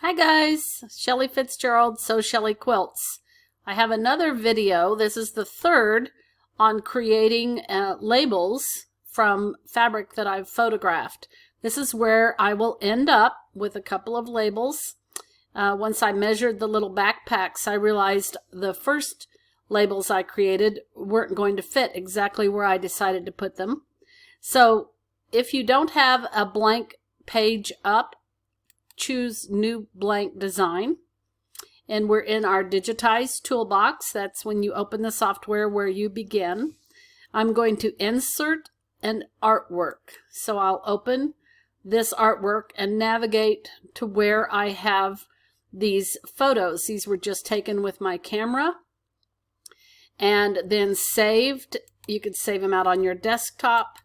Hi guys, Shelley Fitzgerald, Sew Shelley Quilts. I have another video. This is the third on creating labels from fabric that I've photographed. This is where I will end up with a couple of labels. Once I measured the little backpacks, I realized the first labels I created weren't going to fit exactly where I decided to put them. So if you don't have a blank page up, choose New Blank Design, and we're in our Digitize toolbox. That's when you open the software where you begin. I'm going to insert an artwork. So I'll open this artwork and navigate to where I have these photos. These were just taken with my camera and then saved. You could save them out on your desktop.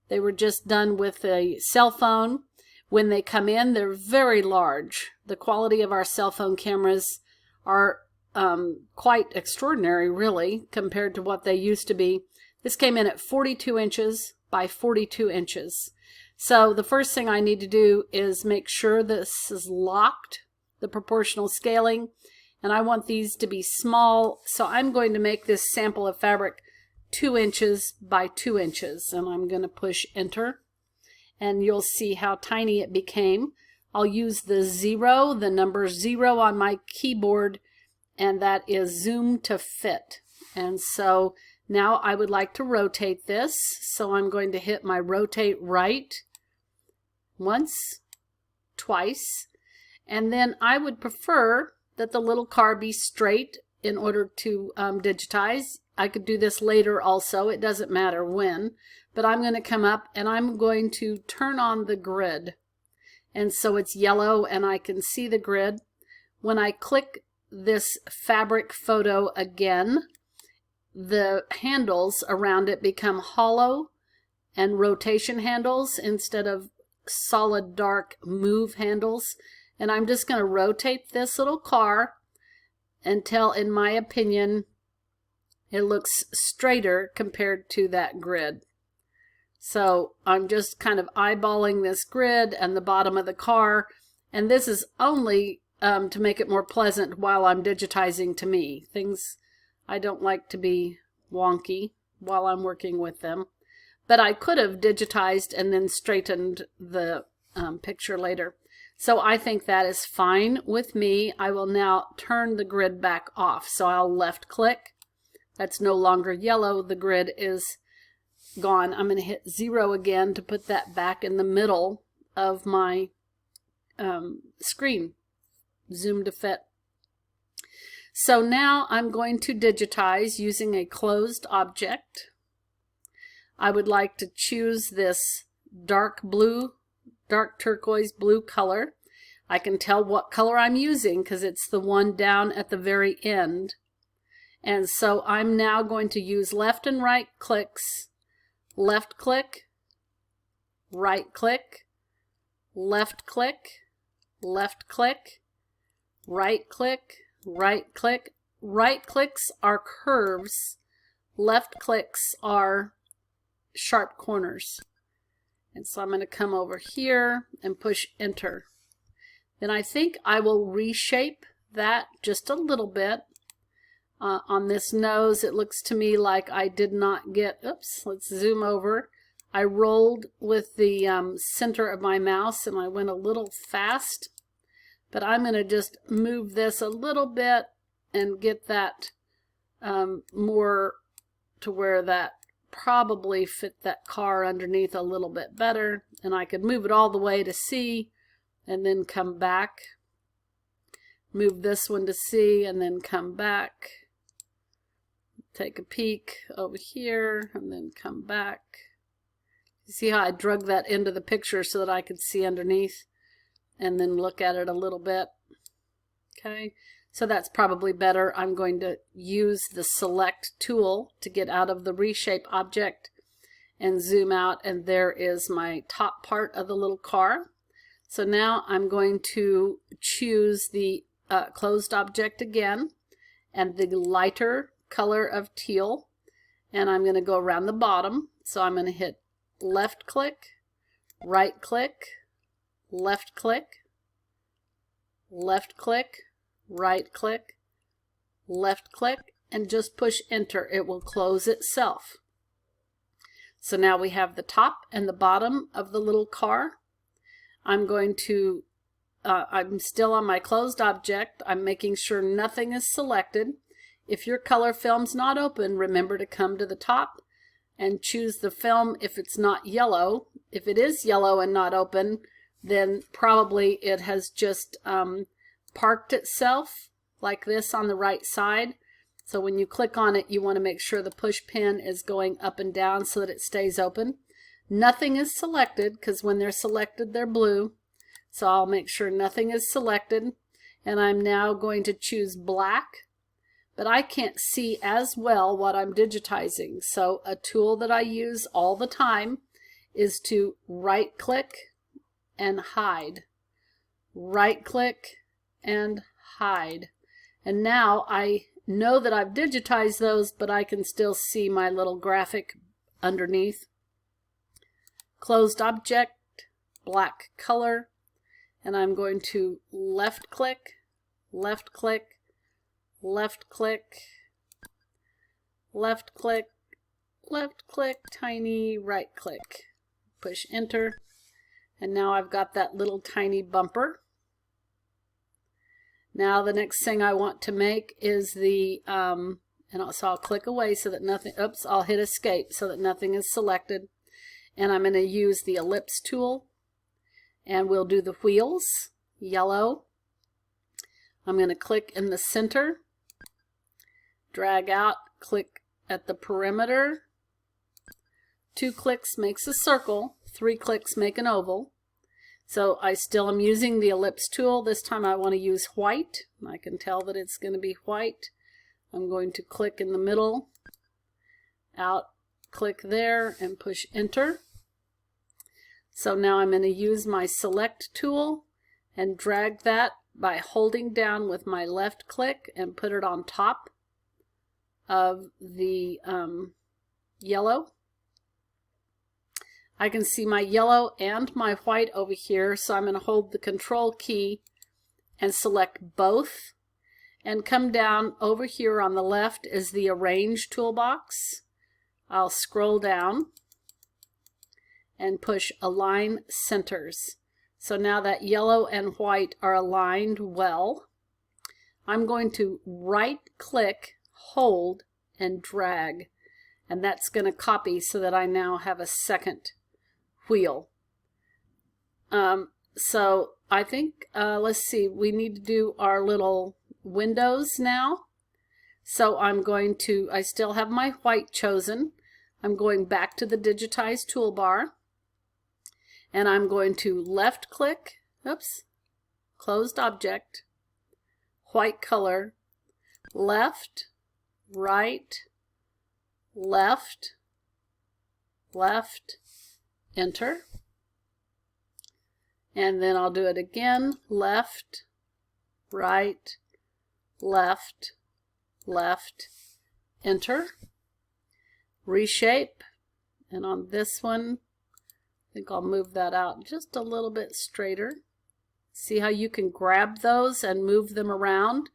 They were just done with a cell phone. When they come in, they're very large. The quality of our cell phone cameras are quite extraordinary, really, compared to what they used to be. This came in at 42 inches by 42 inches. So the first thing I need to do is make sure this is locked, the proportional scaling, and I want these to be small. So I'm going to make this sample of fabric 2 inches by 2 inches, and I'm going to push enter. And you'll see how tiny it became. I'll use the number 0 on my keyboard, and that is zoom to fit. And so now I would like to rotate this. So I'm going to hit my rotate right once, twice, and then I would prefer that the little car be straight in order to digitize. I could do this later also, it doesn't matter when, but I'm going to come up and I'm going to turn on the grid. And so it's yellow and I can see the grid. When I click this fabric photo again, the handles around it become hollow and rotation handles instead of solid dark move handles. And I'm just going to rotate this little car until, in my opinion, it looks straighter compared to that grid. So I'm just kind of eyeballing this grid and the bottom of the car, and this is only to make it more pleasant while I'm digitizing to me. Things I don't like to be wonky while I'm working with them. But I could have digitized and then straightened the picture later. So I think that is fine with me. I will now turn the grid back off. So I'll left click. That's no longer yellow. The grid is gone. I'm going to hit 0 again to put that back in the middle of my screen. Zoom to fit. So now I'm going to digitize using a closed object. I would like to choose this dark blue, dark turquoise blue color. I can tell what color I'm using because it's the one down at the very end. And so I'm now going to use left and right clicks, left click, right click, left click, left click, right click, right click. Right clicks are curves, left clicks are sharp corners. And so I'm going to come over here and push enter. Then I think I will reshape that just a little bit. On this nose, it looks to me like I did not get, oops, let's zoom over. I rolled with the center of my mouse and I went a little fast, but I'm going to just move this a little bit and get that more to where that probably fit that car underneath a little bit better, and I could move it all the way to C and then come back. Move this one to C and then come back. Take a peek over here and then come back. You see how I drug that into the picture so that I could see underneath and then look at it a little bit. Okay, so that's probably better. I'm going to use the select tool to get out of the reshape object and zoom out, and there is my top part of the little car. So now I'm going to choose the closed object again and the lighter color of teal, and I'm going to go around the bottom. So I'm going to hit left click, right click, left click, left click, right click, left click, and just push enter. It will close itself. So now we have the top and the bottom of the little car. I'm going to, I'm still on my closed object. I'm making sure nothing is selected. If your color film's not open, remember to come to the top and choose the film if it's not yellow. If it is yellow and not open, then probably it has just parked itself like this on the right side. So when you click on it, you want to make sure the push pin is going up and down so that it stays open. Nothing is selected because when they're selected, they're blue. So I'll make sure nothing is selected. And I'm now going to choose black, but I can't see as well what I'm digitizing. So a tool that I use all the time is to right click and hide. Right click and hide. And now I know that I've digitized those, but I can still see my little graphic underneath. Closed object, black color, and I'm going to left click, left click, left click, left click, left click, tiny right click. Push enter, and now I've got that little tiny bumper. Now the next thing I want to make is the, so I'll click away so that nothing, oops, I'll hit escape so that nothing is selected. And I'm going to use the ellipse tool, and we'll do the wheels, yellow. I'm going to click in the center, drag out, click at the perimeter. 2 clicks makes a circle, 3 clicks make an oval. So I still am using the ellipse tool. This time I want to use white. I can tell that it's going to be white. I'm going to click in the middle, out, click there, and push enter. So now I'm going to use my select tool and drag that by holding down with my left click and put it on top of the yellow. I can see my yellow and my white over here, so I'm going to hold the control key and select both, and come down over here on the left is the arrange toolbox. I'll scroll down and push align centers. So now that yellow and white are aligned well. I'm going to right click, hold, and drag, and that's going to copy so that I now have a second wheel. So I think, let's see, we need to do our little windows now. So I'm going to, I still have my white chosen. I'm going back to the Digitize toolbar, and I'm going to left click, oops, closed object, white color, left, right, left, left, enter. And then I'll do it again, left, right, left, left, enter. Reshape, and on this one I think I'll move that out just a little bit straighter. See how you can grab those and move them around?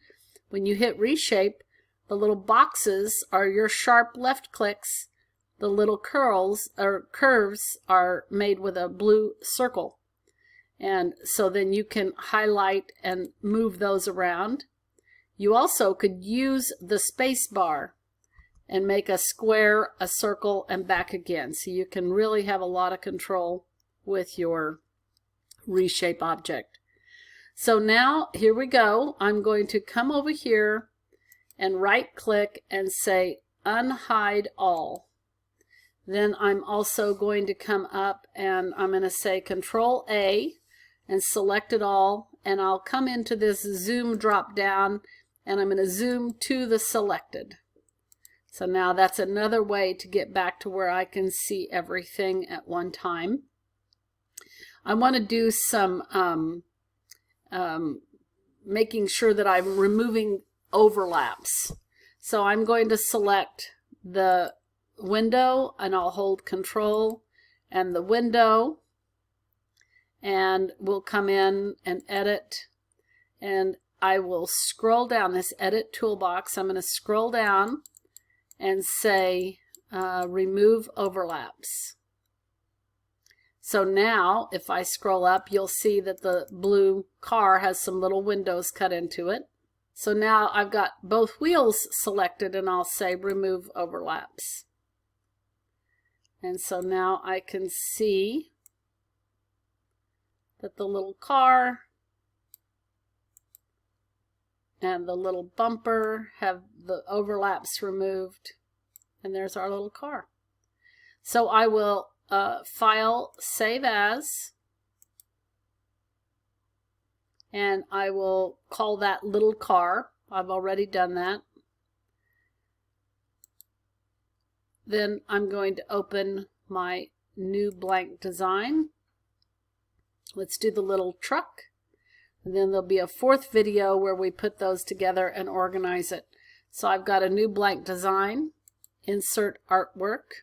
When you hit reshape, the little boxes are your sharp left clicks. The little curls or curves are made with a blue circle, and so then you can highlight and move those around. You also could use the space bar and make a square, a circle, and back again. So you can really have a lot of control with your reshape object. So now here we go. I'm going to come over here and right click and say unhide all. Then I'm also going to come up and I'm going to say Control A and select it all, and I'll come into this zoom drop down and I'm going to zoom to the selected. So now that's another way to get back to where I can see everything at one time. I want to do some making sure that I'm removing overlaps. So I'm going to select the window and I'll hold Control and the window, and we'll come in and edit, and I will scroll down this edit toolbox. I'm going to scroll down and say remove overlaps. So now if I scroll up, you'll see that the blue car has some little windows cut into it. So now I've got both wheels selected, and I'll say remove overlaps. And so now I can see that the little car and the little bumper have the overlaps removed, and there's our little car. So I will file, save as, and I will call that little car. I've already done that. Then I'm going to open my new blank design. Let's do the little truck. And then there'll be a fourth video where we put those together and organize it. So I've got a new blank design, insert artwork.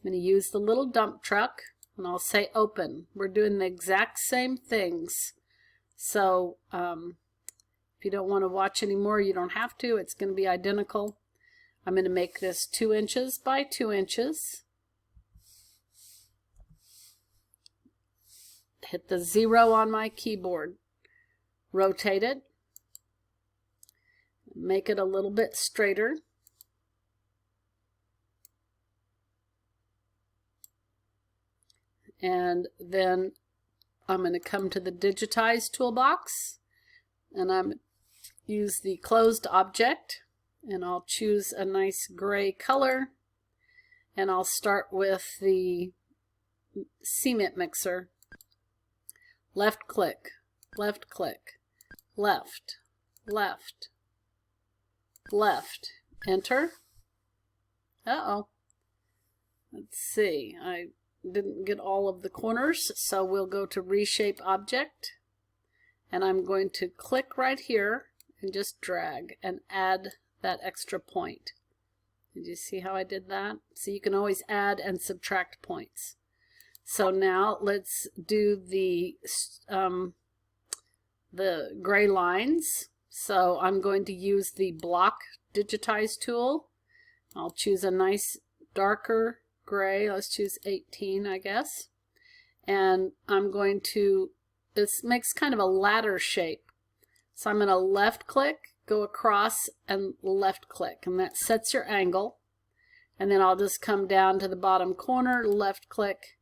I'm going to use the little dump truck, and I'll say open. We're doing the exact same things. So if you don't want to watch anymore, you don't have to. It's going to be identical. I'm going to make this 2 inches by 2 inches. Hit the 0 on my keyboard. Rotate it. Make it a little bit straighter. And then I'm going to come to the Digitize toolbox, and I'm use the closed object, and I'll choose a nice gray color, and I'll start with the cement mixer. Left click, left click, left, left, left, enter. Uh-oh. Let's see, I didn't get all of the corners, so we'll go to reshape object, and I'm going to click right here and just drag and add that extra point. Did you see how I did that? So you can always add and subtract points. So now let's do the gray lines. So I'm going to use the block Digitize tool. I'll choose a nice darker gray. Let's choose 18, I guess. And I'm going to, this makes kind of a ladder shape. So I'm going to left click, go across, and left click, and that sets your angle. And then I'll just come down to the bottom corner, left click,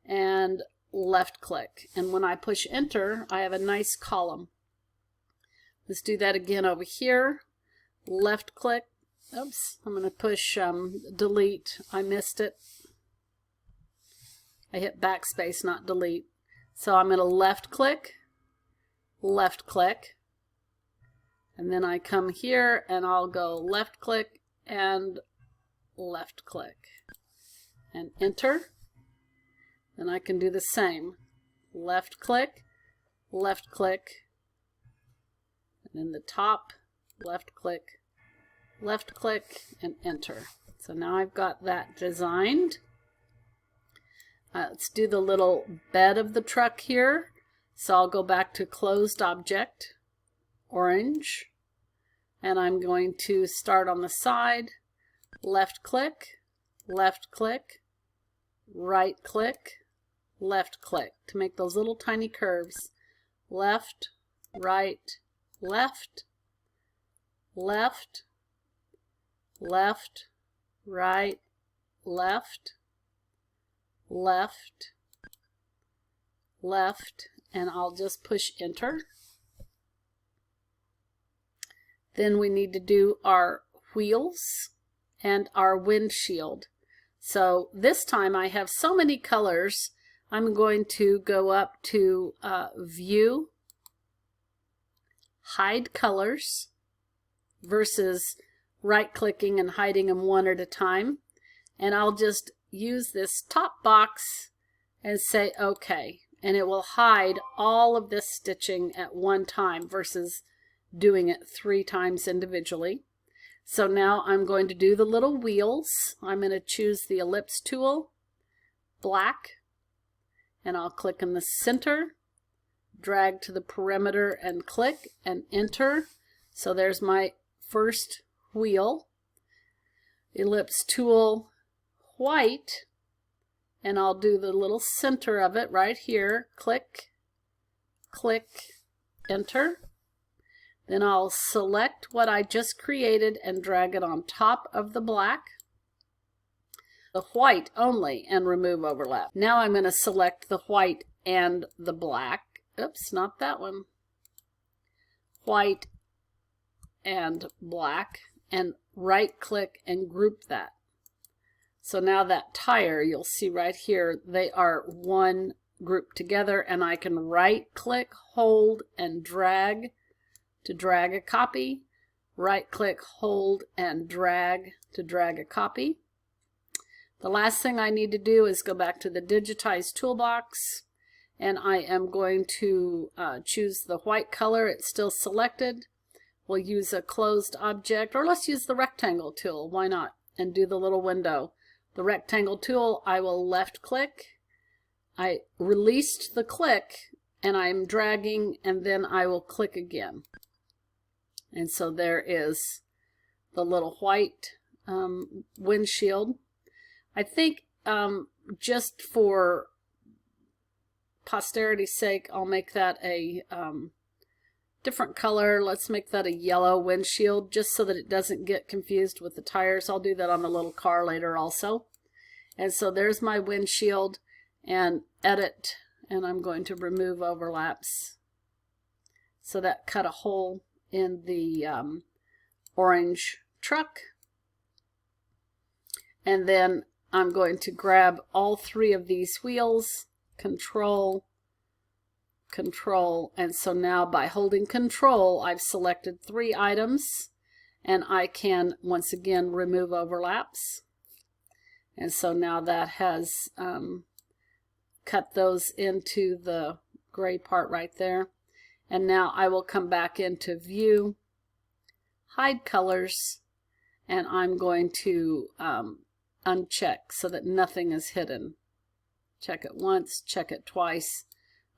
and left click. And when I push enter, I have a nice column. Let's do that again over here. Left click. Oops, I'm going to push delete. I missed it. I hit backspace, not delete. So I'm going to left click, and then I come here and I'll go left click and left click and enter. Then I can do the same. Left click, and then the top, left click, and enter. So now I've got that designed. Let's do the little bed of the truck here. So I'll go back to closed object, orange, and I'm going to start on the side, left click, right click, left click to make those little tiny curves. Left, right, left, left, left, right, left, left, left, and I'll just push enter. Then we need to do our wheels and our windshield. So this time I have so many colors, I'm going to go up to View, Hide Colors, versus right-clicking and hiding them one at a time. And I'll just use this top box and say OK. And it will hide all of this stitching at one time versus doing it 3 times individually. So now I'm going to do the little wheels. I'm going to choose the ellipse tool, black, and I'll click in the center, drag to the perimeter and click and enter. So there's my first wheel. Ellipse tool, white, and I'll do the little center of it right here. Click, click, enter. Then I'll select what I just created and drag it on top of the black, the white only, and remove overlap. Now I'm going to select the white and the black. Oops, not that one. White and black, and right click and group that. So now that tire, you'll see right here, they are one group together, and I can right click, hold, and drag to drag a copy. Right click, hold, and drag to drag a copy. The last thing I need to do is go back to the Digitize toolbox, and I am going to choose the white color. It's still selected. We'll use a closed object, or let's use the rectangle tool, why not, and do the little window. The rectangle tool, I will left click. I released the click, and I'm dragging, and then I will click again. And so there is the little white windshield. I think just for posterity's sake, I'll make that a different color. Let's make that a yellow windshield, just so that it doesn't get confused with the tires. I'll do that on the little car later also. And so there's my windshield, and edit, and I'm going to remove overlaps. So that cut a hole in the orange truck. And then I'm going to grab all three of these wheels, Control, Control, and so now by holding Control, I've selected 3 items, and I can once again remove overlaps. And so now that has cut those into the gray part right there. And now I will come back into View, Hide Colors, and I'm going to uncheck so that nothing is hidden. Check it once, check it twice.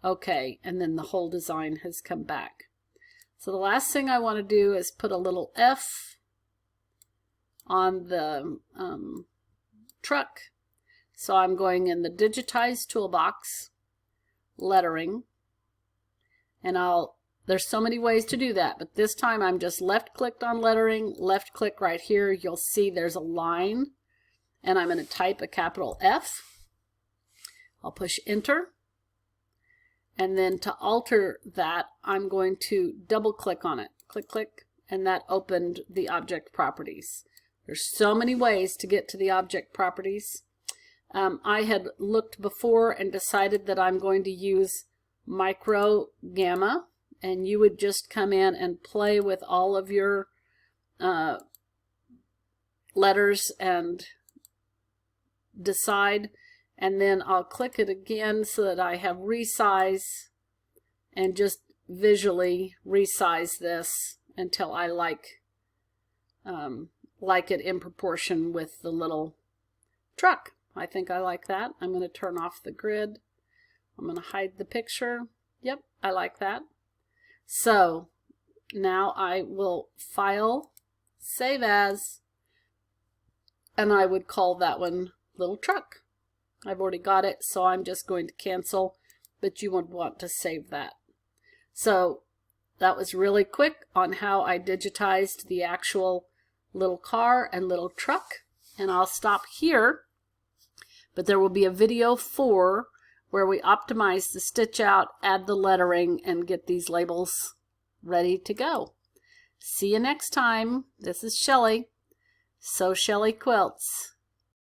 Okay, and then the whole design has come back. So the last thing I want to do is put a little F on the truck. So I'm going in the Digitize toolbox, lettering, and there's so many ways to do that, but this time I'm just left clicked on lettering, left click right here. You'll see there's a line, and I'm going to type a capital F. I'll push enter. And then to alter that, I'm going to double click on it. Click, click, and that opened the object properties. There's so many ways to get to the object properties. I had looked before and decided that I'm going to use micro gamma, and you would just come in and play with all of your letters and decide. And then I'll click it again so that I have resize, and just visually resize this until I like it in proportion with the little truck. I think I like that. I'm going to turn off the grid. I'm going to hide the picture. Yep, I like that. So now I will file, save as, and I would call that one little truck. I've already got it, so I'm just going to cancel, but you would want to save that. So that was really quick on how I digitized the actual little car and little truck, and I'll stop here, but there will be a video 4 where we optimize the stitch out, add the lettering, and get these labels ready to go. See you next time. This is Shelley. Sew Shelley Quilts.